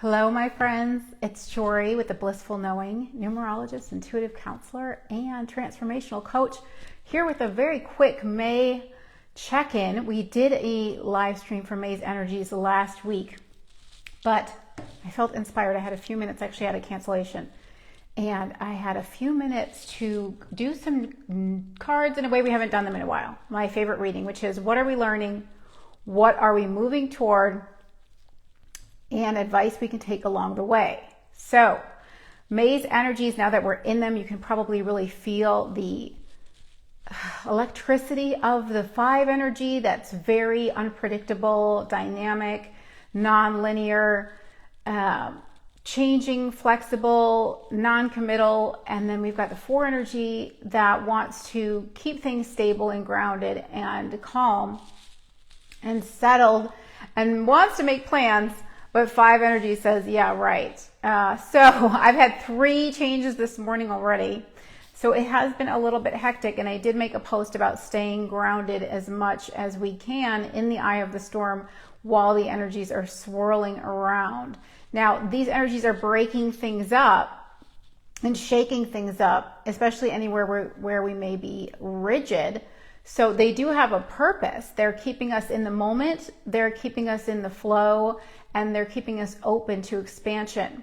Hello, my friends. It's Jory with the Blissful Knowing, numerologist, intuitive counselor, and transformational coach, here with a very quick May check-in. We did a live stream for May's energies last week, but I felt inspired. I had a few minutes, actually had a cancellation, and I had a few minutes to do some cards in a way we haven't done them in a while. My favorite reading, which is what are we learning? What are we moving toward? And advice we can take along the way. So May's energies, now that we're in them, you can probably really feel the electricity of the 5 energy that's very unpredictable, dynamic, non-linear, changing, flexible, non-committal. And then we've got the 4 energy that wants to keep things stable and grounded and calm and settled and wants to make plans. But 5 energy says, yeah, right. So I've had 3 changes this morning already. So it has been a little bit hectic, and I did make a post about staying grounded as much as we can in the eye of the storm while the energies are swirling around. Now, these energies are breaking things up and shaking things up, especially anywhere where we may be rigid. So they do have a purpose. They're keeping us in the moment, they're keeping us in the flow, and they're keeping us open to expansion.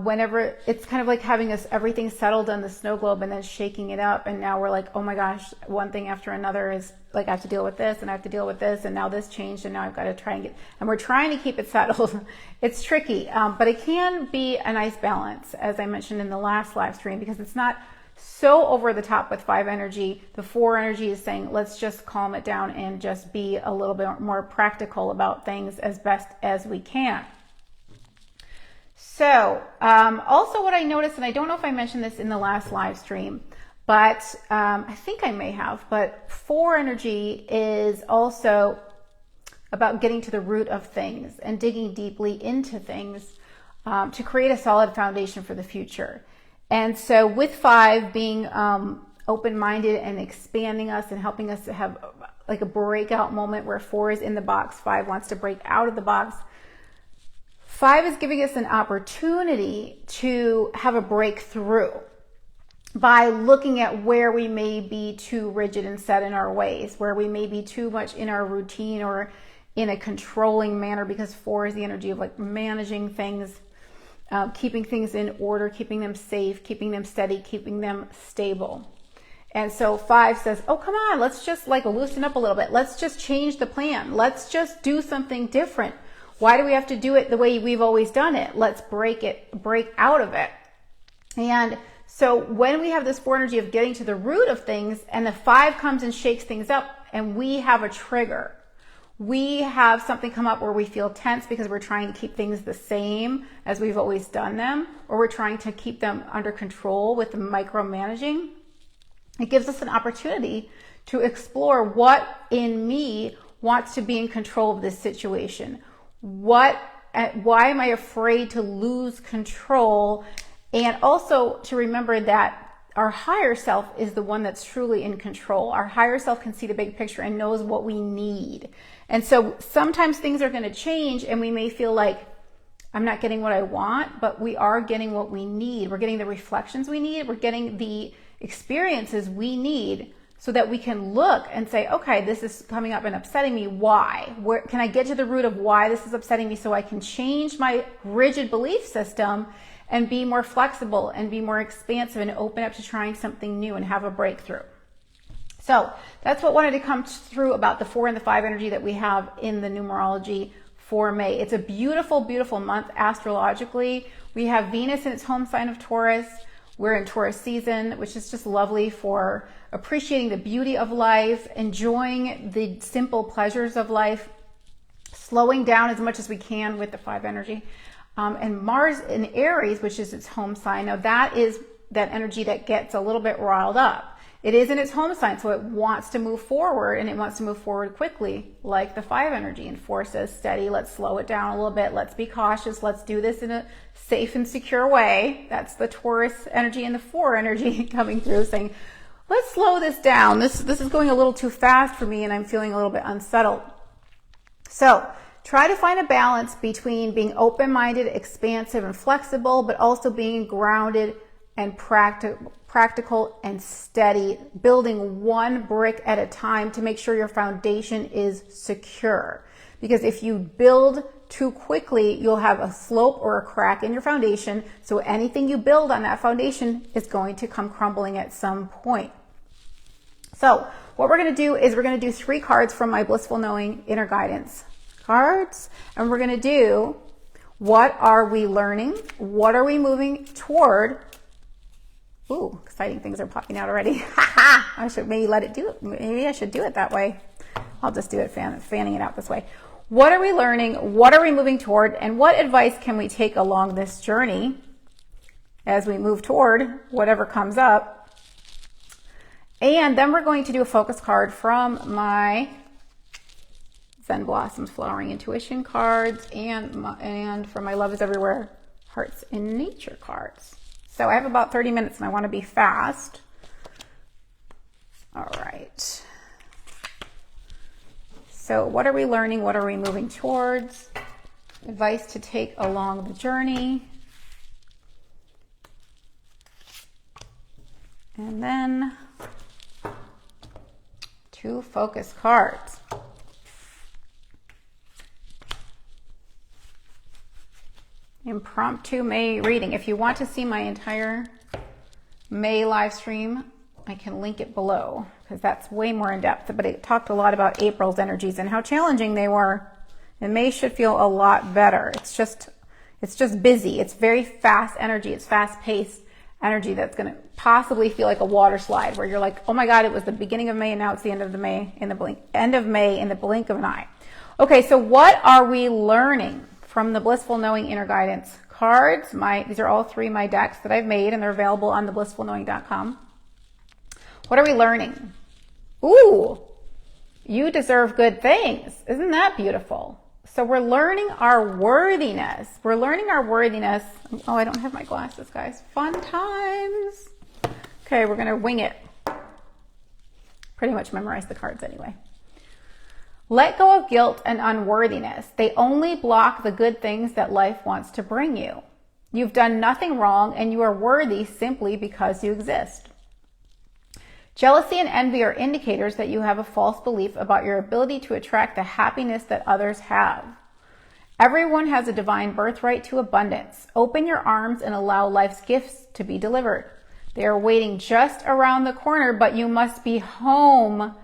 Whenever it's kind of like having us everything settled on the snow globe and then shaking it up, and now we're like, oh my gosh, one thing after another is like, I have to deal with this and I have to deal with this, and now this changed, and now I've got to try and we're trying to keep it settled. It's tricky, but it can be a nice balance, as I mentioned in the last live stream, because it's not so over the top with 5 energy. The 4 energy is saying, let's just calm it down and just be a little bit more practical about things as best as we can. So also what I noticed, and I don't know if I mentioned this in the last live stream, but I think I may have, but 4 energy is also about getting to the root of things and digging deeply into things to create a solid foundation for the future. And so with 5 being open-minded and expanding us and helping us to have like a breakout moment where 4 is in the box, 5 wants to break out of the box. 5 is giving us an opportunity to have a breakthrough by looking at where we may be too rigid and set in our ways, where we may be too much in our routine or in a controlling manner, because 4 is the energy of like managing things, keeping things in order, keeping them safe, keeping them steady, keeping them stable. And so 5 says, oh, come on, let's just like loosen up a little bit. Let's just change the plan. Let's just do something different. Why do we have to do it the way we've always done it? Let's break out of it. And so when we have this 4 energy of getting to the root of things, and the 5 comes and shakes things up, and we have a trigger. We have something come up where we feel tense because we're trying to keep things the same as we've always done them, or we're trying to keep them under control with the micromanaging. It gives us an opportunity to explore what in me wants to be in control of this situation. Why am I afraid to lose control? And also to remember that our higher self is the one that's truly in control. Our higher self can see the big picture and knows what we need. And so sometimes things are going to change, and we may feel like I'm not getting what I want, but we are getting what we need. We're getting the reflections we need. We're getting the experiences we need so that we can look and say, okay, this is coming up and upsetting me. Why? Where can I get to the root of why this is upsetting me so I can change my rigid belief system and be more flexible and be more expansive and open up to trying something new and have a breakthrough. So that's what wanted to come through about the 4 and the 5 energy that we have in the numerology for May. It's a beautiful, beautiful month astrologically. We have Venus in its home sign of Taurus. We're in Taurus season, which is just lovely for appreciating the beauty of life, enjoying the simple pleasures of life, slowing down as much as we can with the 5 energy. And Mars in Aries, which is its home sign. Now that is that energy that gets a little bit riled up. It is in its home sign, so it wants to move forward, and it wants to move forward quickly, like the 5 energy. And 4 says, steady, let's slow it down a little bit. Let's be cautious. Let's do this in a safe and secure way. That's the Taurus energy, and the 4 energy coming through saying, let's slow this down. This is going a little too fast for me, and I'm feeling a little bit unsettled. So try to find a balance between being open-minded, expansive, and flexible, but also being grounded and practical and steady, building one brick at a time to make sure your foundation is secure. Because if you build too quickly, you'll have a slope or a crack in your foundation. So anything you build on that foundation is going to come crumbling at some point. So what we're going to do is we're going to do 3 cards from my Blissful Knowing Inner Guidance cards. And we're going to do, what are we learning? What are we moving toward? Ooh, exciting things are popping out already. I should maybe let it do it. Maybe I should do it that way. I'll just do it fanning it out this way. What are we learning? What are we moving toward? And what advice can we take along this journey as we move toward whatever comes up? And then we're going to do a focus card from my Zen Blossoms Flowering Intuition cards and from my Love is Everywhere Hearts in Nature cards. So I have about 30 minutes and I want to be fast. All right. So what are we learning? What are we moving towards? Advice to take along the journey. And then 2 focus cards. Impromptu May reading. If you want to see my entire May live stream, I can link it below because that's way more in depth, but it talked a lot about April's energies and how challenging they were. And May should feel a lot better. It's just busy. It's very fast energy. It's fast paced energy that's going to possibly feel like a water slide where you're like, oh my God, it was the beginning of May and now it's the end of May in the blink of an eye. Okay. So what are we learning from the Blissful Knowing Inner Guidance cards? These are all 3 my decks that I've made and they're available on theblissfulknowing.com. What are we learning? Ooh, you deserve good things. Isn't that beautiful? So we're learning our worthiness. We're learning our worthiness. Oh, I don't have my glasses, guys. Fun times. Okay, we're going to wing it. Pretty much memorize the cards anyway. Let go of guilt and unworthiness. They only block the good things that life wants to bring you. You've done nothing wrong and you are worthy simply because you exist. Jealousy and envy are indicators that you have a false belief about your ability to attract the happiness that others have. Everyone has a divine birthright to abundance. Open your arms and allow life's gifts to be delivered. They are waiting just around the corner, but you must be home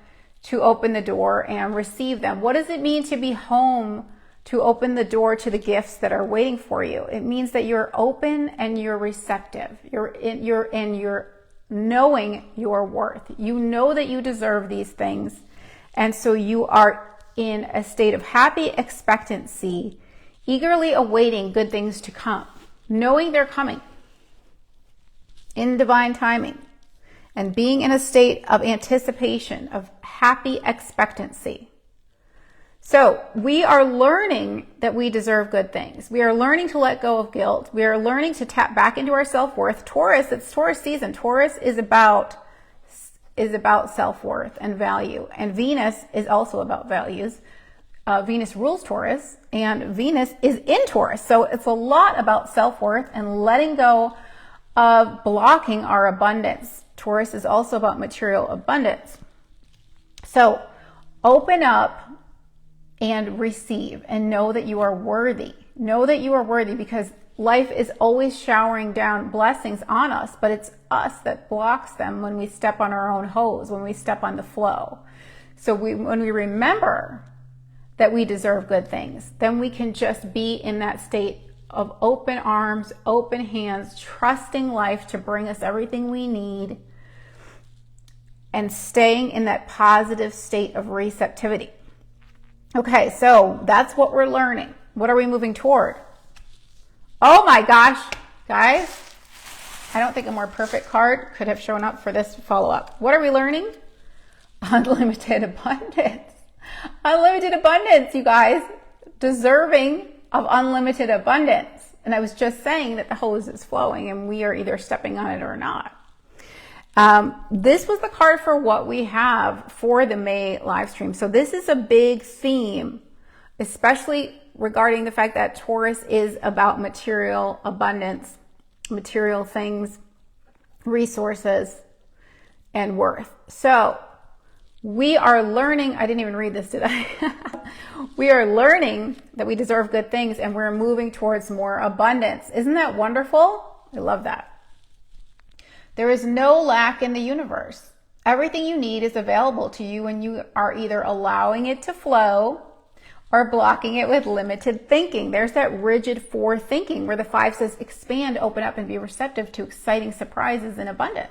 to open the door and receive them. What does it mean to be home to open the door to the gifts that are waiting for you? It means that you're open and you're receptive. You're knowing your worth. You know that you deserve these things. And so you are in a state of happy expectancy, eagerly awaiting good things to come, knowing they're coming in divine timing, and being in a state of anticipation, of happy expectancy. So we are learning that we deserve good things. We are learning to let go of guilt. We are learning to tap back into our self-worth. Taurus, it's Taurus season. Taurus is about self-worth and value. And Venus is also about values. Venus rules Taurus and Venus is in Taurus. So it's a lot about self-worth and letting go of blocking our abundance. Taurus is also about material abundance. So open up and receive and know that you are worthy. Know that you are worthy because life is always showering down blessings on us, but it's us that blocks them when we step on our own hose, when we step on the flow. So when we remember that we deserve good things, then we can just be in that state of open arms, open hands, trusting life to bring us everything we need and staying in that positive state of receptivity. Okay, so that's what we're learning. What are we moving toward? Oh my gosh, guys, I don't think a more perfect card could have shown up for this follow-up. What are we learning? Unlimited abundance. Unlimited abundance, you guys. Deserving of unlimited abundance. And I was just saying that the hose is flowing and we are either stepping on it or not. This was the card for what we have for the May live stream. So this is a big theme especially regarding the fact that Taurus is about material abundance, material things, resources, and worth. So we are learning, I didn't even read this, did I? We are learning that we deserve good things and we're moving towards more abundance. Isn't that wonderful? I love that. There is no lack in the universe. Everything you need is available to you when you are either allowing it to flow or blocking it with limited thinking. There's that rigid 4 thinking where the 5 says expand, open up, and be receptive to exciting surprises and abundance.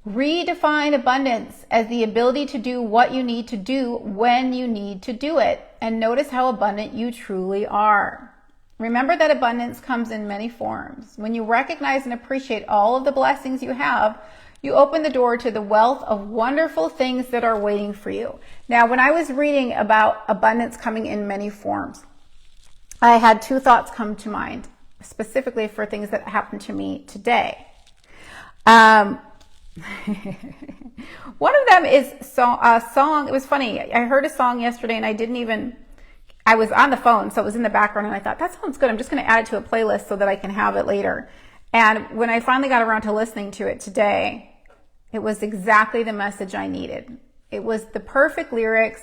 Redefine abundance as the ability to do what you need to do when you need to do it. And notice how abundant you truly are. Remember that abundance comes in many forms. When you recognize and appreciate all of the blessings you have, you open the door to the wealth of wonderful things that are waiting for you. Now, when I was reading about abundance coming in many forms, I had 2 thoughts come to mind, specifically for things that happened to me today. One of them is a song. It was funny. I heard a song yesterday and I was on the phone, so it was in the background, and I thought, that sounds good. I'm just going to add it to a playlist so that I can have it later. And when I finally got around to listening to it today, it was exactly the message I needed. It was the perfect lyrics.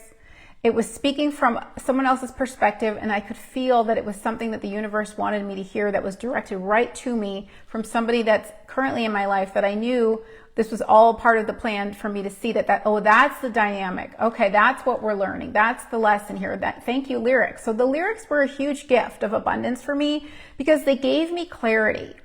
It was speaking from someone else's perspective, and I could feel that it was something that the universe wanted me to hear that was directed right to me from somebody that's currently in my life that I knew this was all part of the plan for me to see that's the dynamic. Okay, that's what we're learning. That's the lesson here. Thank you, lyrics. So the lyrics were a huge gift of abundance for me because they gave me clarity.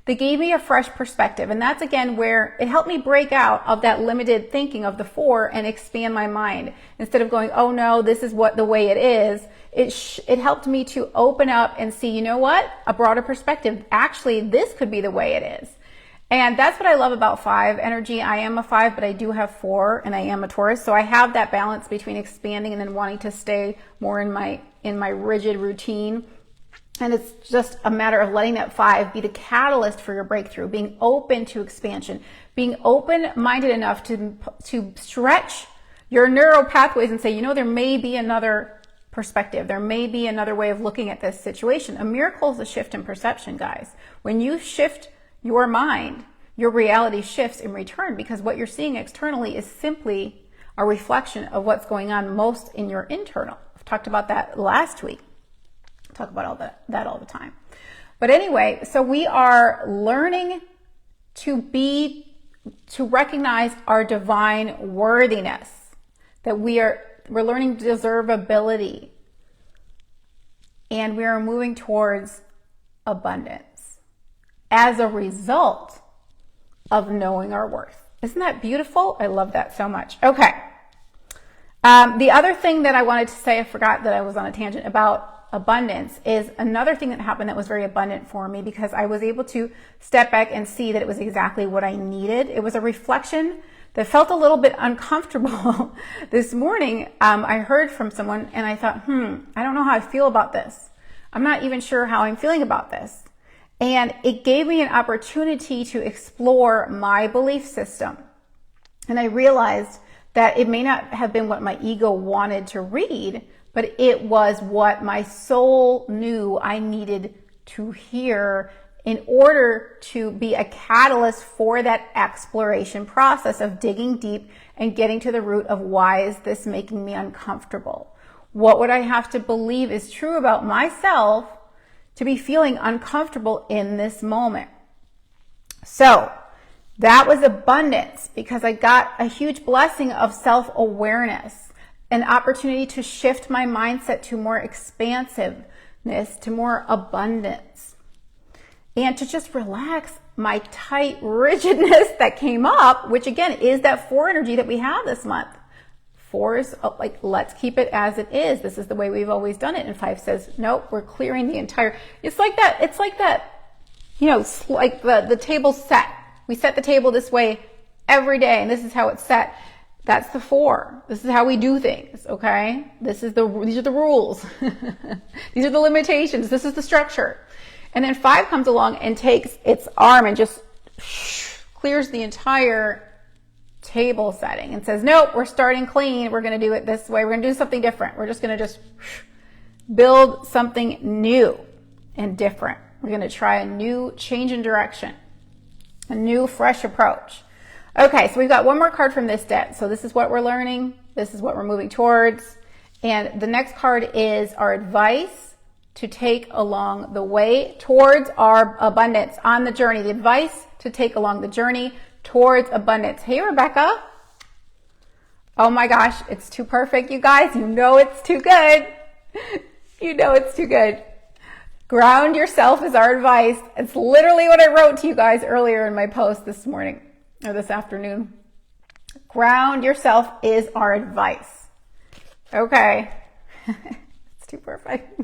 They gave me a fresh perspective. And that's again where it helped me break out of that limited thinking of the 4 and expand my mind. Instead of going, oh no, this is the way it is. It helped me to open up and see, you know what? A broader perspective. Actually, this could be the way it is. And that's what I love about 5 energy. I am a 5, but I do have 4 and I am a Taurus. So I have that balance between expanding and then wanting to stay more in my rigid routine. And it's just a matter of letting that 5 be the catalyst for your breakthrough, being open to expansion, being open-minded enough to stretch your neural pathways and say, you know, there may be another perspective. There may be another way of looking at this situation. A miracle is a shift in perception, guys. When you shift your mind, your reality shifts in return, because what you're seeing externally is simply a reflection of what's going on most in your internal. I've talked about that last week. I talk about that all the time. But anyway, so we are learning to recognize our divine worthiness, that we're learning deservability, and we are moving towards abundance as a result of knowing our worth. Isn't that beautiful? I love that so much. Okay. The other thing that I wanted to say, I forgot that I was on a tangent about abundance, is another thing that happened that was very abundant for me because I was able to step back and see that it was exactly what I needed. It was a reflection that felt a little bit uncomfortable. This morning, I heard from someone and I thought, I don't know how I feel about this. I'm not even sure how I'm feeling about this. And it gave me an opportunity to explore my belief system. And I realized that it may not have been what my ego wanted to read, but it was what my soul knew I needed to hear in order to be a catalyst for that exploration process of digging deep and getting to the root of why is this making me uncomfortable? What would I have to believe is true about myself to be feeling uncomfortable in this moment? So that was abundance because I got a huge blessing of self-awareness, an opportunity to shift my mindset to more expansiveness, to more abundance, and to just relax my tight rigidness that came up, which again is that 4 energy that we have this month. 4 is like, let's keep it as it is. This is the way we've always done it. And 5 says, nope, we're clearing the entire, it's like that, you know, like the table's set. We set the table this way every day and this is how it's set. That's the 4. This is how we do things, okay? these are the rules. These are the limitations. This is the structure. And then 5 comes along and takes its arm and just clears the entire table setting and says, nope, we're starting clean. We're going to do it this way. We're going to do something different. We're just going to build something new and different. We're going to try a new change in direction, a new fresh approach. Okay, so we've got one more card from this deck. So this is what we're learning. This is what we're moving towards. And the next card is our advice to take along the way towards our abundance on the journey. The advice to take along the journey towards abundance. Hey, Rebecca. Oh my gosh, it's too perfect, you guys. You know it's too good. You know it's too good. Ground yourself is our advice. It's literally what I wrote to you guys earlier in my post this morning or this afternoon. Ground yourself is our advice. Okay. It's too perfect.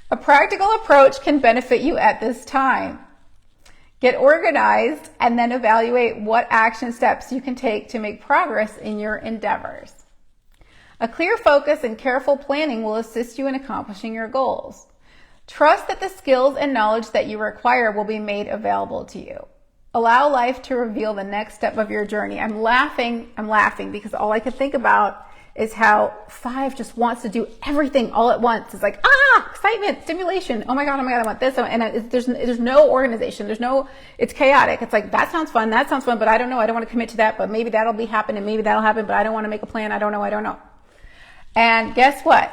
A practical approach can benefit you at this time. Get organized and then evaluate what action steps you can take to make progress in your endeavors. A clear focus and careful planning will assist you in accomplishing your goals. Trust that the skills and knowledge that you require will be made available to you. Allow life to reveal the next step of your journey. I'm laughing because all I can think about is how 5 just wants to do everything all at once. It's like, excitement, stimulation. Oh my God, I want this. And there's no organization. It's chaotic. It's like, that sounds fun, but I don't know. I don't want to commit to that, but maybe that'll be happening. Maybe that'll happen, but I don't want to make a plan. I don't know. And guess what?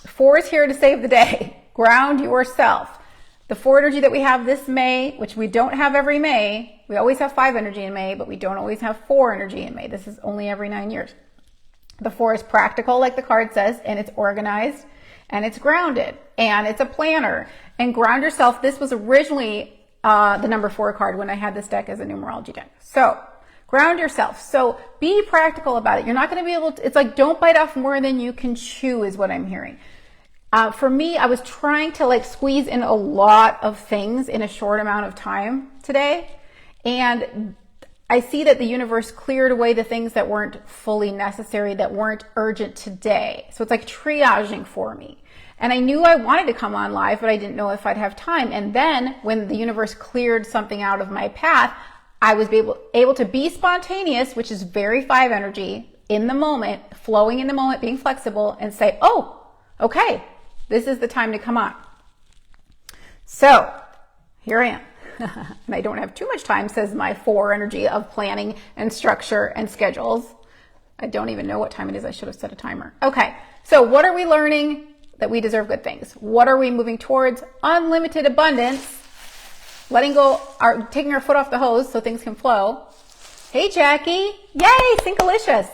4 is here to save the day. Ground yourself. The 4 energy that we have this May, which we don't have every May, we always have 5 energy in May, but we don't always have 4 energy in May. This is only every 9 years. The 4 is practical, like the card says, and it's organized, and it's grounded, and it's a planner. And ground yourself. This was originally the number 4 card when I had this deck as a numerology deck. So ground yourself. So be practical about it. You're not going to be able to, it's like, don't bite off more than you can chew is what I'm hearing. For me, I was trying to squeeze in a lot of things in a short amount of time today. And I see that the universe cleared away the things that weren't fully necessary, that weren't urgent today. So it's like triaging for me. And I knew I wanted to come on live, but I didn't know if I'd have time. And then when the universe cleared something out of my path, I was able to be spontaneous, which is very 5 energy, in the moment, flowing in the moment, being flexible, and say, oh, okay, this is the time to come on. So here I am. And I don't have too much time, says my 4 energy of planning and structure and schedules. I don't even know what time it is. I should have set a timer. Okay, so what are we learning? That we deserve good things. What are we moving towards? Unlimited abundance. Letting go, taking our foot off the hose so things can flow. Hey, Jackie. Yay, Syncolicious.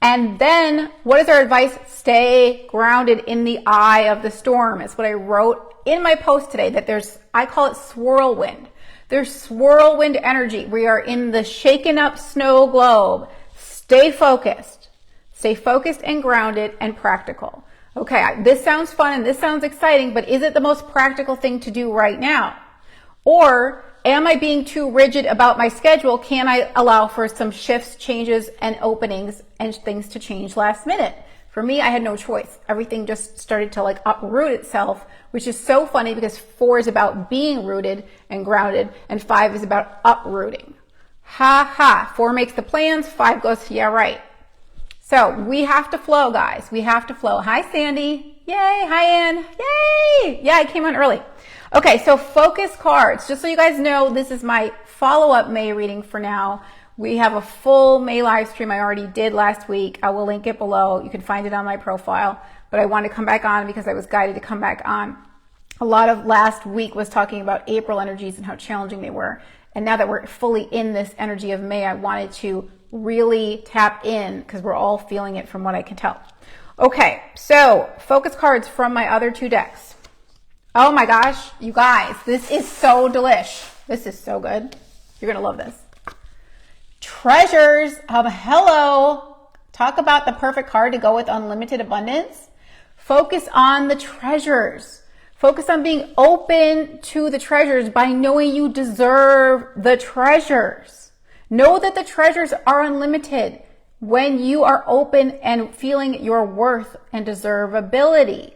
And then what is our advice? Stay grounded in the eye of the storm. It's what I wrote in my post today, that I call it swirlwind. There's swirlwind energy. We are in the shaken up snow globe. Stay focused and grounded and practical. Okay, this sounds fun and this sounds exciting, but is it the most practical thing to do right now? Or am I being too rigid about my schedule? Can I allow for some shifts, changes, and openings and things to change last minute? For me, I had no choice. Everything just started to uproot itself, which is so funny because 4 is about being rooted and grounded, and 5 is about uprooting. Ha ha. 4 makes the plans, 5 goes, yeah, right. So we have to flow, guys. We have to flow. Hi, Sandy. Yay. Hi, Ann. Yay. Yeah, I came on early. Okay, so focus cards. Just so you guys know, this is my follow-up May reading for now. We have a full May live stream I already did last week. I will link it below. You can find it on my profile. But I want to come back on because I was guided to come back on. A lot of last week was talking about April energies and how challenging they were. And now that we're fully in this energy of May, I wanted to really tap in because we're all feeling it from what I can tell. Okay, so focus cards from my other 2 decks. Oh my gosh, you guys, this is so delish. This is so good. You're going to love this. Treasures. Hello. Talk about the perfect card to go with unlimited abundance. Focus on the treasures. Focus on being open to the treasures by knowing you deserve the treasures. Know that the treasures are unlimited when you are open and feeling your worth and deservability.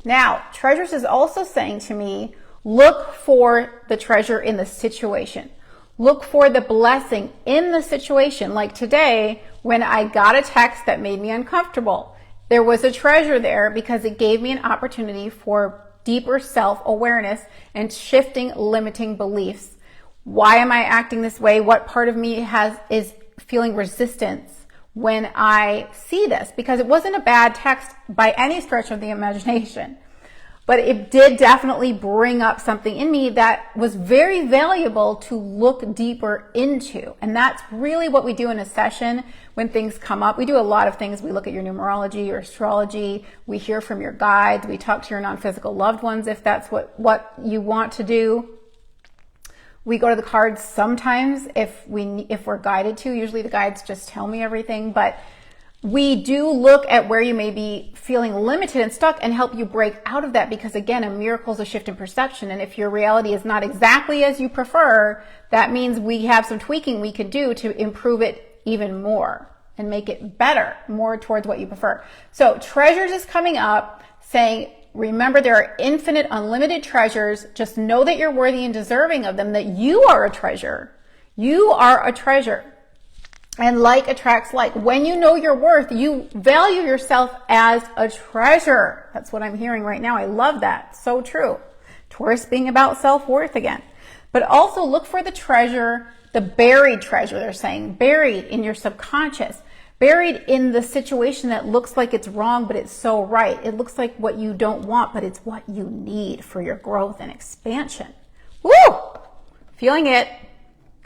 Now, treasures is also saying to me, look for the treasure in the situation. Look for the blessing in the situation. Like today, when I got a text that made me uncomfortable, there was a treasure there because it gave me an opportunity for deeper self-awareness and shifting limiting beliefs. Why am I acting this way? What part of me is feeling resistance when I see this? Because it wasn't a bad text by any stretch of the imagination. But it did definitely bring up something in me that was very valuable to look deeper into. And that's really what we do in a session when things come up. We do a lot of things. We look at your numerology, your astrology. We hear from your guides. We talk to your non-physical loved ones if that's what you want to do. We go to the cards sometimes if we're guided to. Usually the guides just tell me everything, but we do look at where you may be feeling limited and stuck and help you break out of that, because again, a miracle is a shift in perception. And if your reality is not exactly as you prefer, that means we have some tweaking we can do to improve it even more and make it better, more towards what you prefer. So treasures is coming up, saying, remember, there are infinite, unlimited treasures. Just know that you're worthy and deserving of them, that you are a treasure. You are a treasure. And like attracts like. When you know your worth, you value yourself as a treasure. That's what I'm hearing right now. I love that. So true. Taurus being about self-worth again. But also look for the treasure, the buried treasure, they're saying, buried in your subconscious, buried in the situation that looks like it's wrong, but it's so right. It looks like what you don't want, but it's what you need for your growth and expansion. Woo! Feeling it.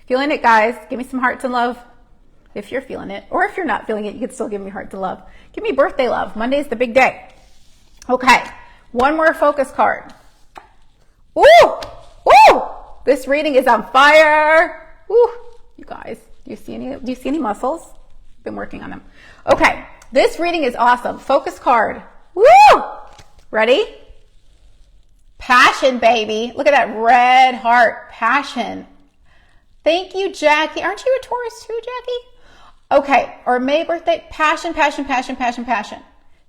Feeling it, guys. Give me some hearts and love. If you're feeling it, or if you're not feeling it, you can still give me heart to love. Give me birthday love. Monday's the big day. Okay, one more focus card. Ooh, ooh, this reading is on fire. Ooh, you guys, do you see any muscles? Been working on them. Okay, this reading is awesome. Focus card. Woo! Ready? Passion, baby. Look at that red heart. Passion. Thank you, Jackie. Aren't you a Taurus too, Jackie? Okay, or May birthday, passion, passion, passion, passion, passion.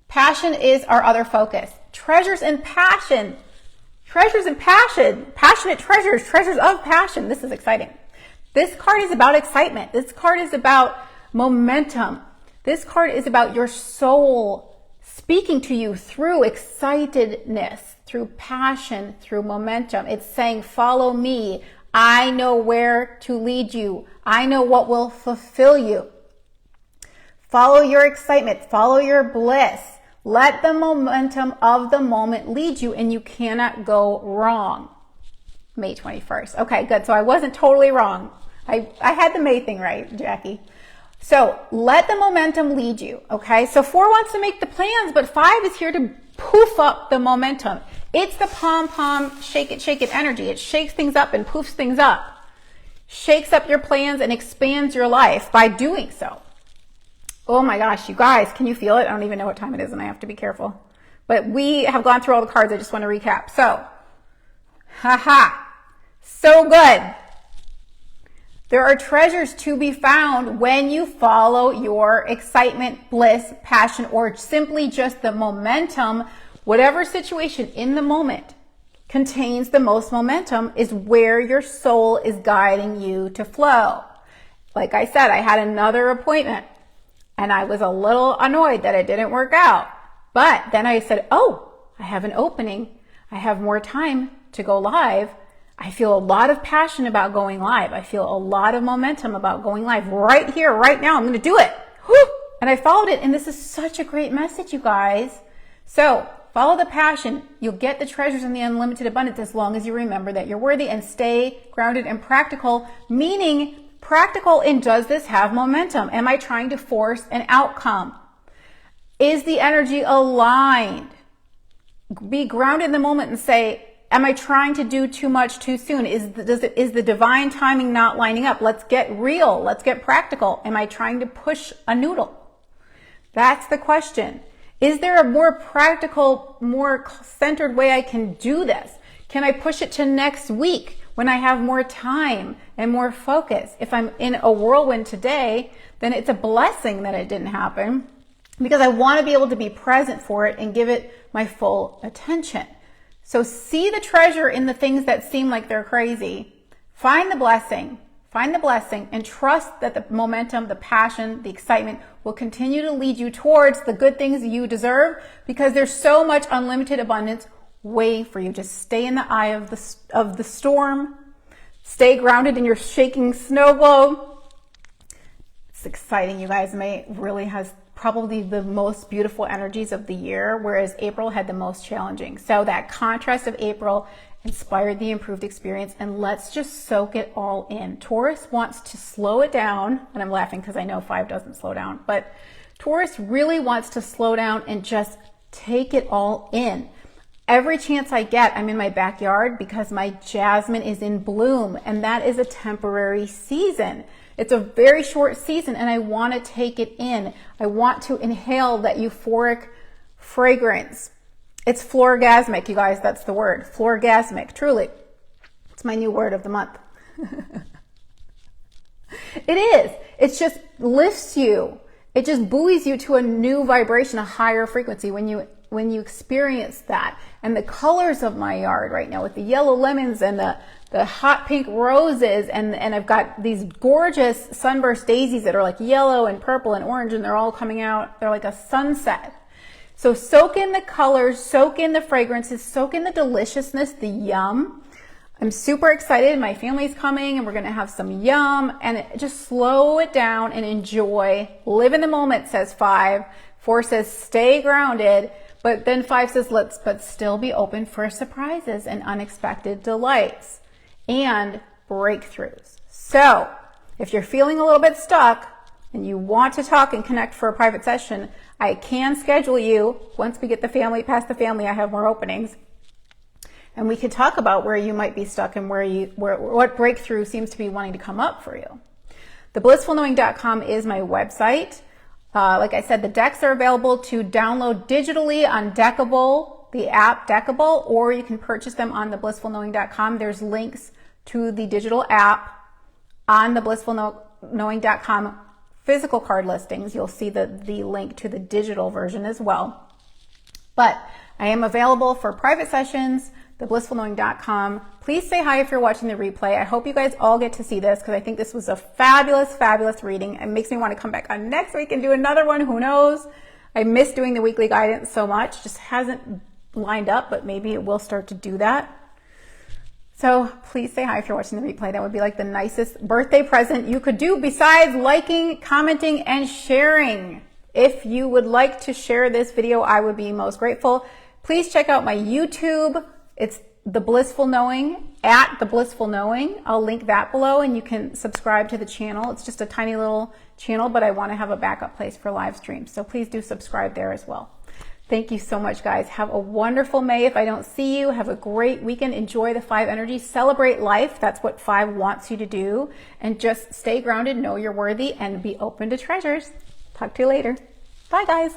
Passion is our other focus. Treasures and passion. Treasures and passion. Passionate treasures, treasures of passion. This is exciting. This card is about excitement. This card is about momentum. This card is about your soul speaking to you through excitedness, through passion, through momentum. It's saying, follow me. I know where to lead you. I know what will fulfill you. Follow your excitement. Follow your bliss. Let the momentum of the moment lead you, and you cannot go wrong. May 21st. Okay, good. So I wasn't totally wrong. I had the May thing right, Jackie. So let the momentum lead you. Okay, so 4 wants to make the plans, but 5 is here to poof up the momentum. It's the pom-pom, shake it energy. It shakes things up and poofs things up. Shakes up your plans and expands your life by doing so. Oh my gosh, you guys, can you feel it? I don't even know what time it is and I have to be careful. But we have gone through all the cards. I just want to recap. So, so good. There are treasures to be found when you follow your excitement, bliss, passion, or simply just the momentum. Whatever situation in the moment contains the most momentum is where your soul is guiding you to flow. Like I said, I had another appointment and I was a little annoyed that it didn't work out. But then I said, oh, I have an opening. I have more time to go live. I feel a lot of passion about going live. I feel a lot of momentum about going live right here, right now. I'm going to do it. Whew! And I followed it. And this is such a great message, you guys. So follow the passion. You'll get the treasures in the unlimited abundance as long as you remember that you're worthy and stay grounded and practical, meaning practical in, does this have momentum? Am I trying to force an outcome? Is the energy aligned? Be grounded in the moment and say, am I trying to do too much too soon? Is the divine timing not lining up? Let's get real. Let's get practical. Am I trying to push a noodle? That's the question. Is there a more practical, more centered way I can do this? Can I push it to next week when I have more time and more focus? If I'm in a whirlwind today, then it's a blessing that it didn't happen because I want to be able to be present for it and give it my full attention. So see the treasure in the things that seem like they're crazy. Find the blessing. find the blessing, and trust that the momentum, the passion, the excitement will continue to lead you towards the good things you deserve, because there's so much unlimited abundance waiting for you. Just stay in the eye of the storm. Stay grounded in your shaking snow globe. It's exciting, you guys. May really has probably the most beautiful energies of the year, whereas April had the most challenging. So that contrast of April inspired the improved experience, and let's just soak it all in. Taurus wants to slow it down, and I'm laughing because I know 5 doesn't slow down, but Taurus really wants to slow down and just take it all in. Every chance I get, I'm in my backyard because my jasmine is in bloom, and that is a temporary season. It's a very short season, and I want to take it in. I want to inhale that euphoric fragrance. It's florgasmic, you guys. That's the word. Florgasmic, truly. It's my new word of the month. It is. It just lifts you. It just buoys you to a new vibration, a higher frequency when you experience that. And the colors of my yard right now with the yellow lemons and the hot pink roses, and I've got these gorgeous sunburst daisies that are like yellow and purple and orange, and they're all coming out. They're like a sunset. So soak in the colors, soak in the fragrances, soak in the deliciousness, the yum. I'm super excited. My family's coming and we're going to have some yum, and just slow it down and enjoy. Live in the moment, says 5. 4 says stay grounded. But then 5 says but still be open for surprises and unexpected delights and breakthroughs. So if you're feeling a little bit stuck and you want to talk and connect for a private session, I can schedule you once we get past the family. I have more openings, and we can talk about where you might be stuck and what breakthrough seems to be wanting to come up for you. TheBlissfulKnowing.com is my website. Like I said, the decks are available to download digitally on Deckable, the app Deckable, or you can purchase them on TheBlissfulKnowing.com. There's links to the digital app on TheBlissfulKnowing.com physical card listings. You'll see the link to the digital version as well. But I am available for private sessions, TheBlissfulKnowing.com. Please say hi if you're watching the replay. I hope you guys all get to see this because I think this was a fabulous, fabulous reading. It makes me want to come back on next week and do another one. Who knows? I miss doing the weekly guidance so much. Just hasn't lined up, but maybe it will start to do that. So please say hi if you're watching the replay. That would be like the nicest birthday present you could do besides liking, commenting, and sharing. If you would like to share this video, I would be most grateful. Please check out my YouTube. It's The Blissful Knowing, at The Blissful Knowing. I'll link that below, and you can subscribe to the channel. It's just a tiny little channel, but I want to have a backup place for live streams. So please do subscribe there as well. Thank you so much, guys. Have a wonderful May. If I don't see you, have a great weekend. Enjoy the 5 energy. Celebrate life. That's what 5 wants you to do. And just stay grounded, know you're worthy, and be open to treasures. Talk to you later. Bye, guys.